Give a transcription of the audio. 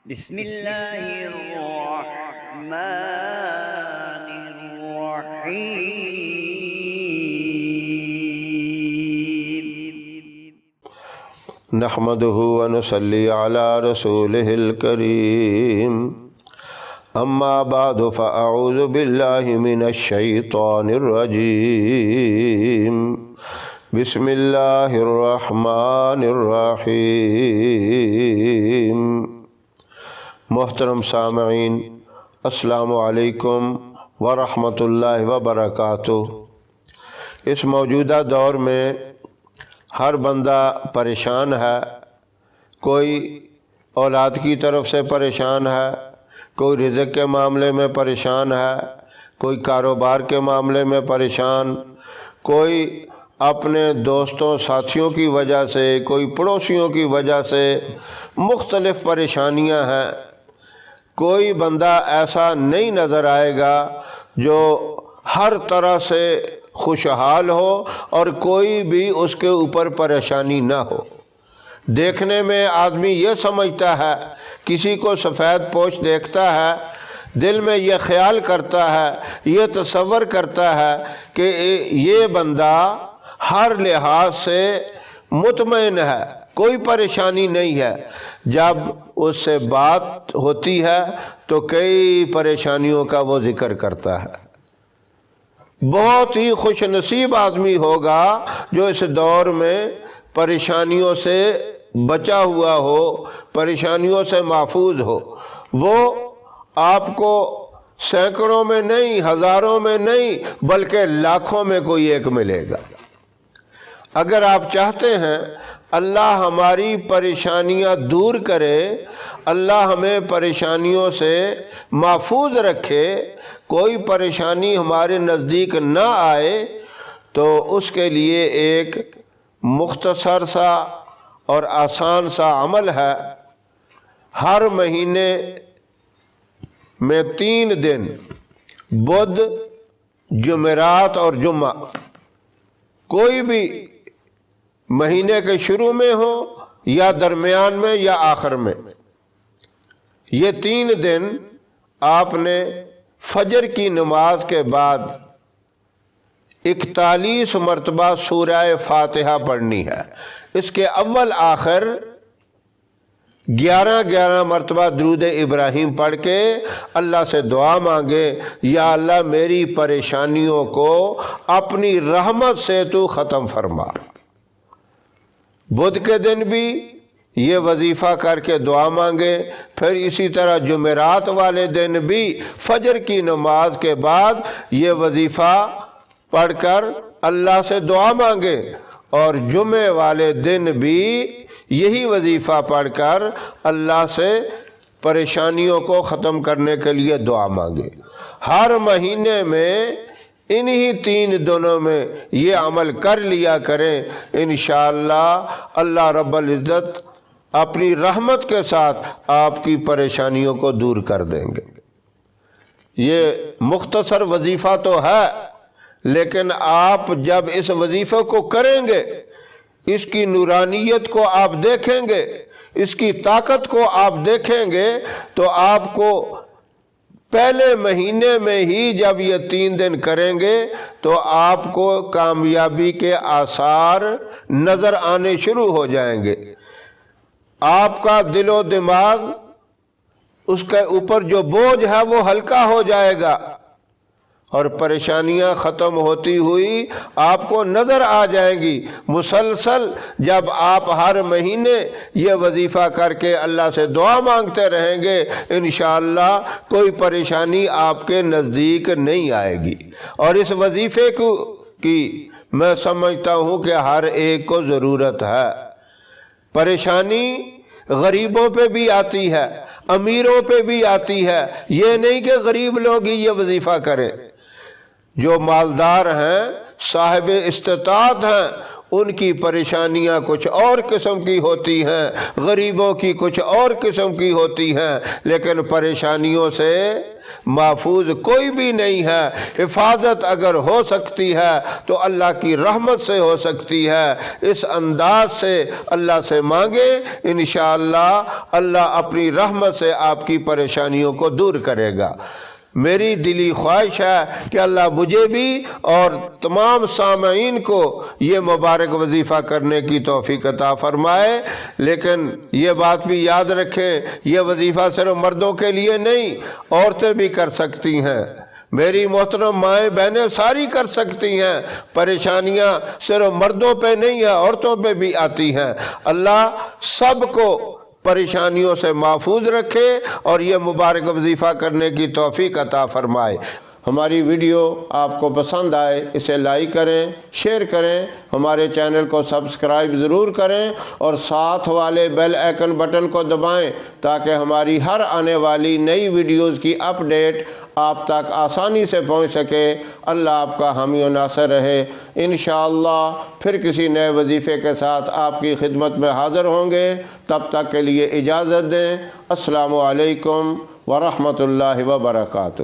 بسم اللہ الرحمن الرحیم نحمده ونصلي على رسوله الكريم اما بعد فاعوذ بالله من الشيطان الرجيم بسم الله الرحمن الرحيم۔ محترم سامعین، السلام علیکم ورحمۃ اللہ وبرکاتہ۔ اس موجودہ دور میں ہر بندہ پریشان ہے، کوئی اولاد کی طرف سے پریشان ہے، کوئی رزق کے معاملے میں پریشان ہے، کوئی کاروبار کے معاملے میں پریشان، کوئی اپنے دوستوں ساتھیوں کی وجہ سے، کوئی پڑوسیوں کی وجہ سے مختلف پریشانیاں ہیں۔ کوئی بندہ ایسا نہیں نظر آئے گا جو ہر طرح سے خوشحال ہو اور کوئی بھی اس کے اوپر پریشانی نہ ہو۔ دیکھنے میں آدمی یہ سمجھتا ہے، کسی کو سفید پوش دیکھتا ہے، دل میں یہ خیال کرتا ہے، یہ تصور کرتا ہے کہ یہ بندہ ہر لحاظ سے مطمئن ہے، کوئی پریشانی نہیں ہے۔ جب اس سے بات ہوتی ہے تو کئی پریشانیوں کا وہ ذکر کرتا ہے۔ بہت ہی خوش نصیب آدمی ہوگا جو اس دور میں پریشانیوں سے بچا ہوا ہو، پریشانیوں سے محفوظ ہو۔ وہ آپ کو سینکڑوں میں نہیں، ہزاروں میں نہیں، بلکہ لاکھوں میں کوئی ایک ملے گا۔ اگر آپ چاہتے ہیں اللہ ہماری پریشانیاں دور کرے، اللہ ہمیں پریشانیوں سے محفوظ رکھے، کوئی پریشانی ہمارے نزدیک نہ آئے، تو اس کے لیے ایک مختصر سا اور آسان سا عمل ہے۔ ہر مہینے میں 3 دن، بدھ، جمعرات اور جمعہ، کوئی بھی مہینے کے شروع میں ہو یا درمیان میں یا آخر میں، یہ 3 دن آپ نے فجر کی نماز کے بعد 41 مرتبہ سورہ فاتحہ پڑھنی ہے۔ اس کے اول آخر 11 مرتبہ درود ابراہیم پڑھ کے اللہ سے دعا مانگے، یا اللہ میری پریشانیوں کو اپنی رحمت سے تو ختم فرما۔ بدھ کے دن بھی یہ وظیفہ کر کے دعا مانگے، پھر اسی طرح جمعرات والے دن بھی فجر کی نماز کے بعد یہ وظیفہ پڑھ کر اللہ سے دعا مانگے، اور جمعے والے دن بھی یہی وظیفہ پڑھ کر اللہ سے پریشانیوں کو ختم کرنے کے لیے دعا مانگے۔ ہر مہینے میں انہی 3 دنوں میں یہ عمل کر لیا کریں، انشاءاللہ اللہ رب العزت اپنی رحمت کے ساتھ آپ کی پریشانیوں کو دور کر دیں گے۔ یہ مختصر وظیفہ تو ہے، لیکن آپ جب اس وظیفے کو کریں گے، اس کی نورانیت کو آپ دیکھیں گے، اس کی طاقت کو آپ دیکھیں گے، تو آپ کو پہلے مہینے میں ہی جب یہ 3 دن کریں گے تو آپ کو کامیابی کے آثار نظر آنے شروع ہو جائیں گے۔ آپ کا دل و دماغ، اس کے اوپر جو بوجھ ہے وہ ہلکا ہو جائے گا، اور پریشانیاں ختم ہوتی ہوئی آپ کو نظر آ جائیں گی۔ مسلسل جب آپ ہر مہینے یہ وظیفہ کر کے اللہ سے دعا مانگتے رہیں گے، انشاءاللہ کوئی پریشانی آپ کے نزدیک نہیں آئے گی۔ اور اس وظیفے کی میں سمجھتا ہوں کہ ہر ایک کو ضرورت ہے۔ پریشانی غریبوں پہ بھی آتی ہے، امیروں پہ بھی آتی ہے، یہ نہیں کہ غریب لوگ ہی یہ وظیفہ کریں۔ جو مالدار ہیں، صاحب استطاعت ہیں، ان کی پریشانیاں کچھ اور قسم کی ہوتی ہیں، غریبوں کی کچھ اور قسم کی ہوتی ہیں، لیکن پریشانیوں سے محفوظ کوئی بھی نہیں ہے۔ حفاظت اگر ہو سکتی ہے تو اللہ کی رحمت سے ہو سکتی ہے۔ اس انداز سے اللہ سے مانگے، انشاءاللہ اللہ اپنی رحمت سے آپ کی پریشانیوں کو دور کرے گا۔ میری دلی خواہش ہے کہ اللہ مجھے بھی اور تمام سامعین کو یہ مبارک وظیفہ کرنے کی توفیق عطا فرمائے، لیکن یہ بات بھی یاد رکھیں یہ وظیفہ صرف مردوں کے لیے نہیں، عورتیں بھی کر سکتی ہیں۔ میری محترم مائیں بہنیں ساری کر سکتی ہیں، پریشانیاں صرف مردوں پہ نہیں ہیں، عورتوں پہ بھی آتی ہیں۔ اللہ سب کو پریشانیوں سے محفوظ رکھے اور یہ مبارک وظیفہ کرنے کی توفیق عطا فرمائے۔ ہماری ویڈیو آپ کو پسند آئے اسے لائک کریں، شیئر کریں، ہمارے چینل کو سبسکرائب ضرور کریں اور ساتھ والے بیل آئیکن بٹن کو دبائیں تاکہ ہماری ہر آنے والی نئی ویڈیوز کی اپڈیٹ آپ تک آسانی سے پہنچ سکے۔ اللہ آپ کا حامی و ناصر رہے۔ انشاءاللہ پھر کسی نئے وظیفے کے ساتھ آپ کی خدمت میں حاضر ہوں گے، تب تک کے لیے اجازت دیں۔ السلام علیکم ورحمۃ اللہ وبرکاتہ۔